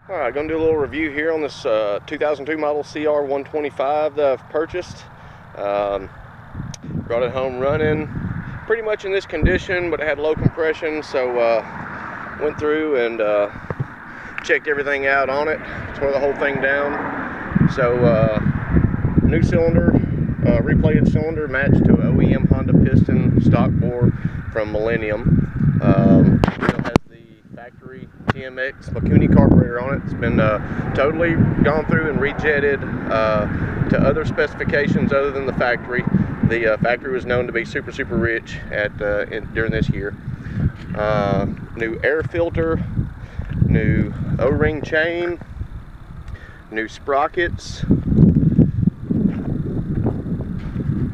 Alright, going to do a little review here on this 2002 model CR125 that I've purchased. Brought it home running pretty much in this condition, but it had low compression, so went through and checked everything out on it, tore the whole thing down. So new cylinder, replated cylinder matched to an OEM Honda piston stock bore from Millennium. It has the factory TMX MIKUNI carburetor on it. It's been totally gone through and rejetted to other specifications other than the factory. The factory was known to be super rich during this year. New air filter, new O-ring chain, new sprockets,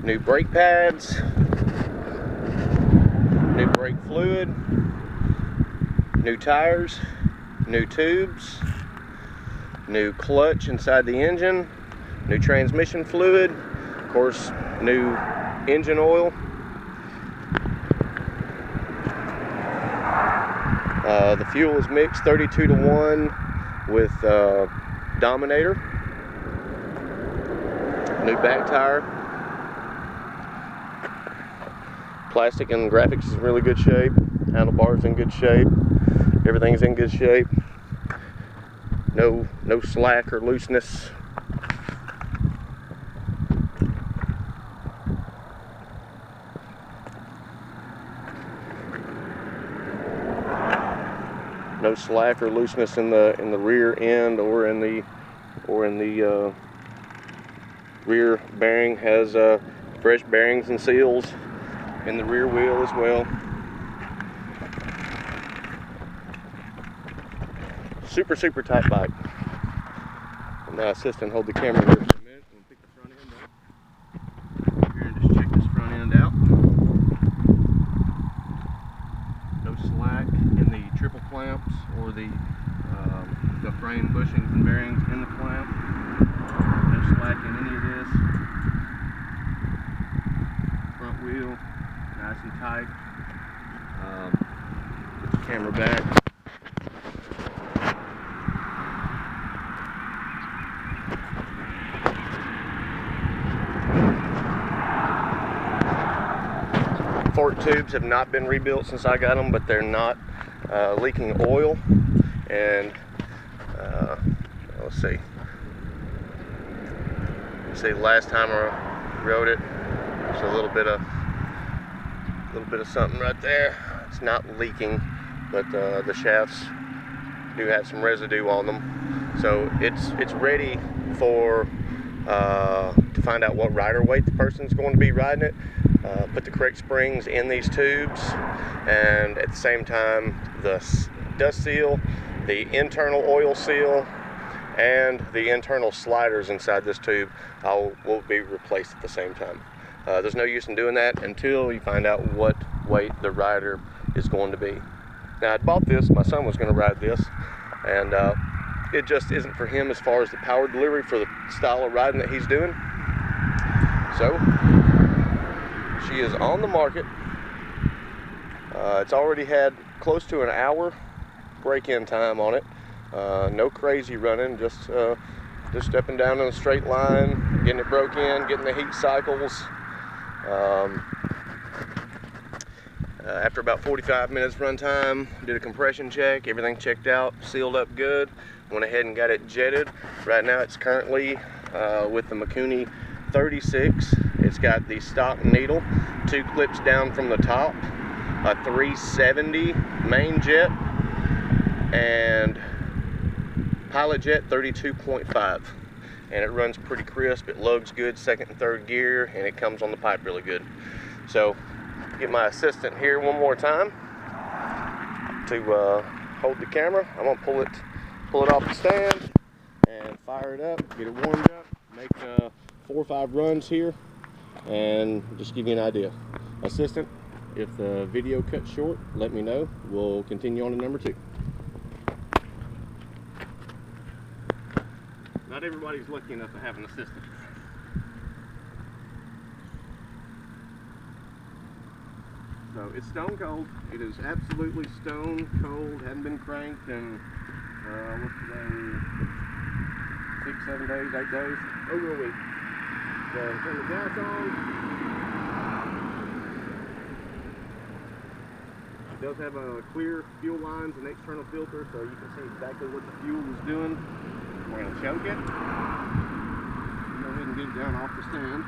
new brake pads, new brake fluid, new tires, new tubes, new clutch inside the engine, new transmission fluid, of course new engine oil. The fuel is mixed 32-to-1 with Dominator. New back tire. Plastic and graphics is in really good shape. Handlebars in good shape. Everything's in good shape. No slack or looseness. No slack or looseness in the rear end or in the rear bearing. Has fresh bearings and seals in the rear wheel as well. Super tight bike. And my assistant hold the camera here for a minute and pick the front end up. Here and just check this front end out. No slack in the triple clamps or the frame bushings and bearings in the clamp. No slack in any of this. Front wheel nice and tight. Put the camera back. Fork tubes have not been rebuilt since I got them, but they're not leaking oil. And let's see. Last time I rode it, there's a little bit of something right there. It's not leaking, but the shafts do have some residue on them. So it's ready for to find out what rider weight the person's going to be riding it. Put the correct springs in these tubes, and at the same time the dust seal, the internal oil seal, and the internal sliders inside this tube will be replaced at the same time. There's no use in doing that until you find out what weight the rider is going to be. Now, I bought this, my son was going to ride this, and it just isn't for him as far as the power delivery for the style of riding that he's doing. So she is on the market. It's already had close to an hour break-in time on it. No crazy running, just stepping down in a straight line, getting it broke in, getting the heat cycles. After about 45 minutes run time, did a compression check, everything checked out, sealed up good, went ahead and got it jetted. Right now it's currently with the MIKUNI 36. It's got the stock needle, 2 clips down from the top, a 370 main jet, and pilot jet 32.5. And it runs pretty crisp, it lugs good, 2nd and 3rd gear, and it comes on the pipe really good. So get my assistant here one more time to hold the camera. I'm gonna pull it off the stand and fire it up, get it warmed up, make 4 or 5 runs here, and just give you an idea. Assistant, if the video cuts short, let me know. We'll continue on to number 2. Not everybody's lucky enough to have an assistant. So it's stone cold. It is absolutely stone cold. Hadn't been cranked in what's today? 7 days, 8 days, over a week. So turn the gas on. It does have a clear fuel lines and external filter, so you can see exactly what the fuel is doing. We're going to choke it. Go ahead and get it down off the stand.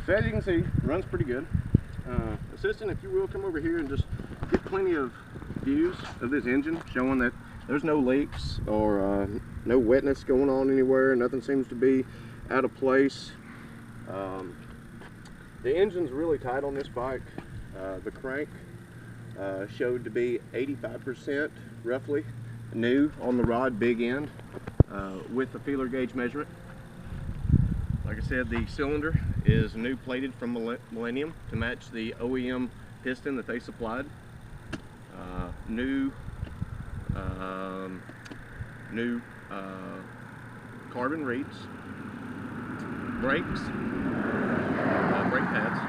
So as you can see, it runs pretty good. Assistant, if you will, come over here and just get plenty of views of this engine, showing that there's no leaks or no wetness going on anywhere. Nothing seems to be out of place. The engine's really tight on this bike. The crank showed to be 85% roughly new on the rod big end with the feeler gauge measurement. Like I said, the cylinder is new plated from Millennium to match the OEM piston that they supplied. New carbon reeds, brakes, brake pads,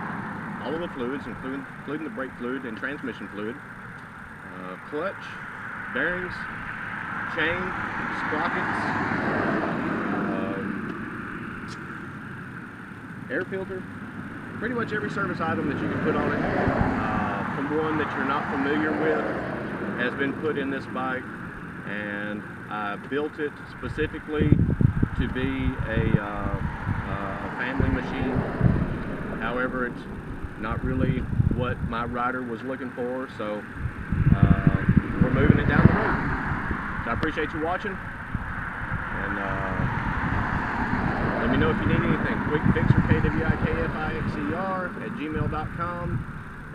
all of the fluids, including the brake fluid and transmission fluid, clutch, bearings, chain, sprockets, air filter, pretty much every service item that you can put on it, from one that you're not familiar with, has been put in this bike. And I built it specifically to be a family machine. However, it's not really what my rider was looking for, so we're moving it down the road. So I appreciate you watching, and let me know if you need anything. QuickFixer, KWIKFIXER@gmail.com,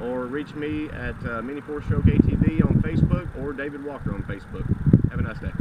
or reach me at Mini 4-Stroke ATV on Facebook, or David Walker on Facebook. Have a nice day.